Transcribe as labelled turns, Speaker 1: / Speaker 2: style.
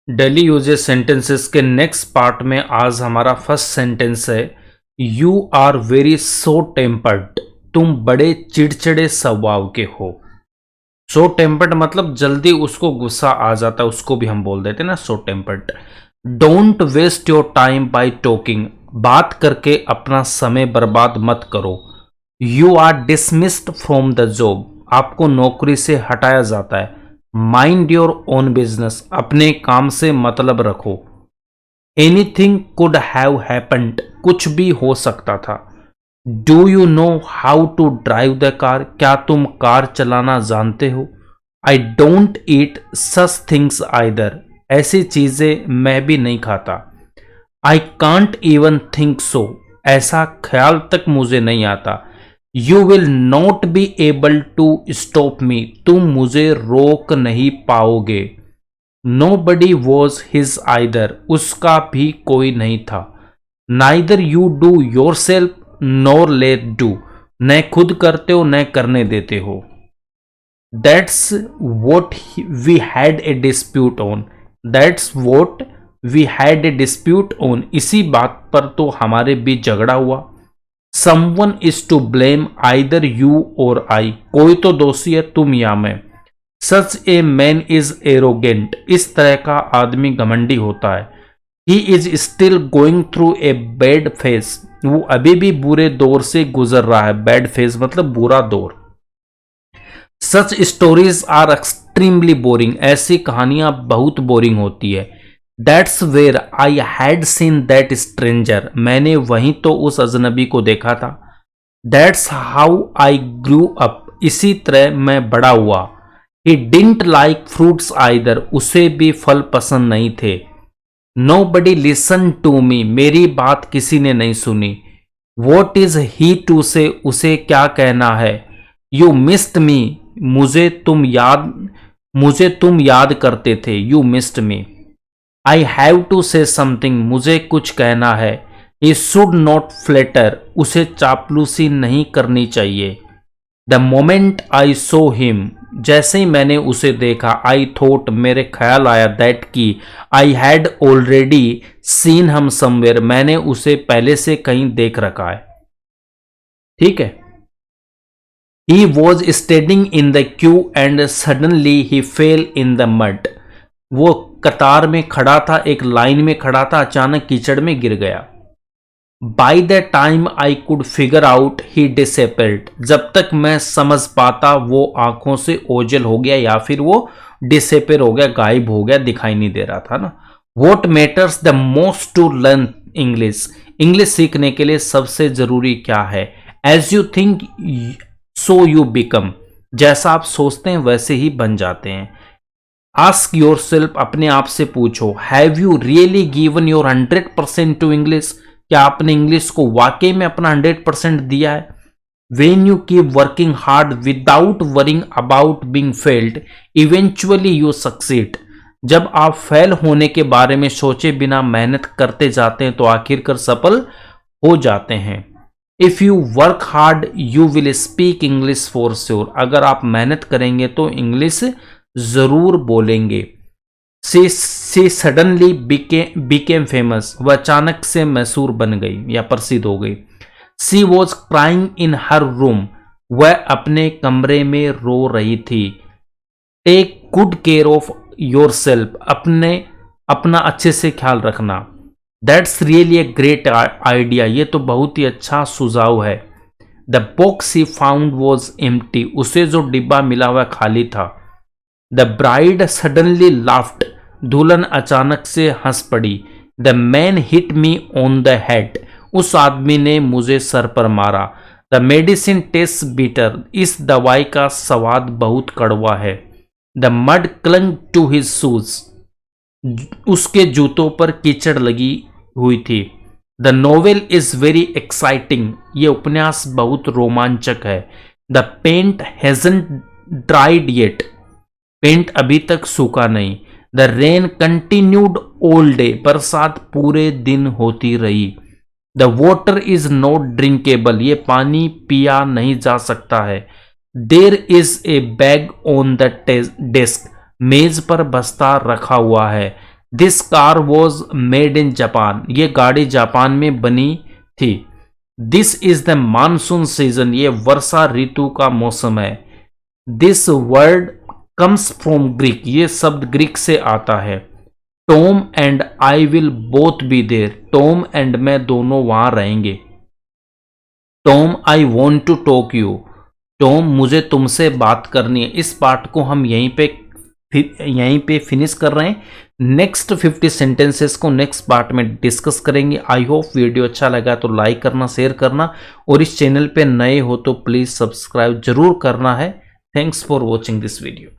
Speaker 1: Daily uses sentences के next part में आज हमारा फर्स्ट सेंटेंस है, you are very so tempered. तुम बड़े चिड़चिड़े स्वभाव के हो। सो टेम्पर्ड मतलब जल्दी उसको गुस्सा आ जाता है, उसको भी हम बोल देते हैं ना so tempered. Don't waste your time by talking. बात करके अपना समय बर्बाद मत करो। You are dismissed from the job. आपको नौकरी से हटाया जाता है। Mind your own business. अपने काम से मतलब रखो। Anything could have happened. कुछ भी हो सकता था। Do you know how to drive the car. क्या तुम कार चलाना जानते हो। I don't eat such things either. ऐसी चीजें मैं भी नहीं खाता। I can't even think so. ऐसा ख्याल तक मुझे नहीं आता। You will not be able to stop me. तुम मुझे रोक नहीं पाओगे। Nobody was his either. उसका भी कोई नहीं था। Neither you do yourself nor let do. न खुद करते हो न करने देते हो। That's what we had a dispute on. That's what we had a dispute on. इसी बात पर तो हमारे बीच झगड़ा हुआ। Someone is to blame either you or I. कोई तो दोषी है, तुम या मैं। Such a man is arrogant. इस तरह का आदमी घमंडी होता है। He is still going through a bad phase. वो अभी भी बुरे दौर से गुजर रहा है। बैड फेज मतलब बुरा दौर। Such stories are extremely boring. ऐसी कहानियां बहुत बोरिंग होती है। That's where I had seen that stranger. मैंने वहीं तो उस अजनबी को देखा था। That's how I grew up. इसी तरह मैं बड़ा हुआ। He didn't like fruits either. उसे भी फल पसंद नहीं थे। Nobody listen to me. मेरी बात किसी ने नहीं सुनी। वॉट इज ही टू से। उसे क्या कहना है। You missed me. मुझे तुम याद करते थे। You missed me. I have to say something. मुझे कुछ कहना है। He should not flatter. उसे चापलूसी नहीं करनी चाहिए। The moment I saw him. जैसे ही मैंने उसे देखा, आई थॉट मेरे ख्याल आया, दैट की आई हैड ऑलरेडी सीन हम समवेयर। मैंने उसे पहले से कहीं देख रखा है। ठीक है। He was standing in the Q and suddenly he fail in the mud. वो कतार में खड़ा था, एक लाइन में खड़ा था, अचानक कीचड़ में गिर गया। By the time I could figure out he disappeared. जब तक मैं समझ पाता वो आंखों से ओझल हो गया या फिर वो डिसअपेयर हो गया, गायब हो गया, दिखाई नहीं दे रहा था ना। What matters the most to learn English. English सीखने के लिए सबसे जरूरी क्या है। As you think so you become. जैसा आप सोचते हैं वैसे ही बन जाते हैं। Ask yourself. अपने आप से पूछो, have you really given your 100% to English. क्या आपने इंग्लिश को वाकई में अपना 100% दिया है। When you keep working hard without worrying about being failed, eventually you succeed. जब आप फेल होने के बारे में सोचे बिना मेहनत करते जाते हैं तो आखिरकार सफल हो जाते हैं। If you work hard you will speak English for sure. अगर आप मेहनत करेंगे तो इंग्लिश जरूर बोलेंगे। See suddenly became famous. वह अचानक से मशहूर बन गई या प्रसिद्ध हो गई। She was crying in her room. वह अपने कमरे में रो रही थी। Take good care of your self. अपना अच्छे से ख्याल रखना। That's really a great idea. ये तो बहुत ही अच्छा सुझाव है। The box he found was empty. उसे जो डिब्बा मिला हुआ खाली था। The bride suddenly laughed. दुल्हन अचानक से हंस पड़ी। The man hit me on the head. उस आदमी ने मुझे सर पर मारा। The medicine taste bitter. इस दवाई का स्वाद बहुत कड़वा है। The mud clung to his shoes. उसके जूतों पर कीचड़ लगी हुई थी। The novel is very exciting. ये उपन्यास बहुत रोमांचक है। The paint hasn't dried yet. Paint अभी तक सूखा नहीं। The rain continued all day. बरसात पूरे दिन होती रही। The water is not drinkable. ये पानी पिया नहीं जा सकता है। There is a bag on the desk. मेज पर बस्ता रखा हुआ है। This car was made in Japan, ये गाड़ी जापान में बनी थी। This is the monsoon season, ये वर्षा ऋतु का मौसम है। This word comes from Greek, ये शब्द ग्रीक से आता है। Tom and I will both be there, Tom and मैं दोनों वहां रहेंगे। Tom I want to talk you, Tom मुझे तुमसे बात करनी है। इस पार्ट को हम यहीं पे फिनिश कर रहे हैं। नेक्स्ट 50 सेंटेंसेस को नेक्स्ट पार्ट में डिस्कस करेंगे। आई होप वीडियो अच्छा लगा तो लाइक करना, शेयर करना, और इस चैनल पे नए हो तो प्लीज सब्सक्राइब जरूर करना है। Thanks for watching this video.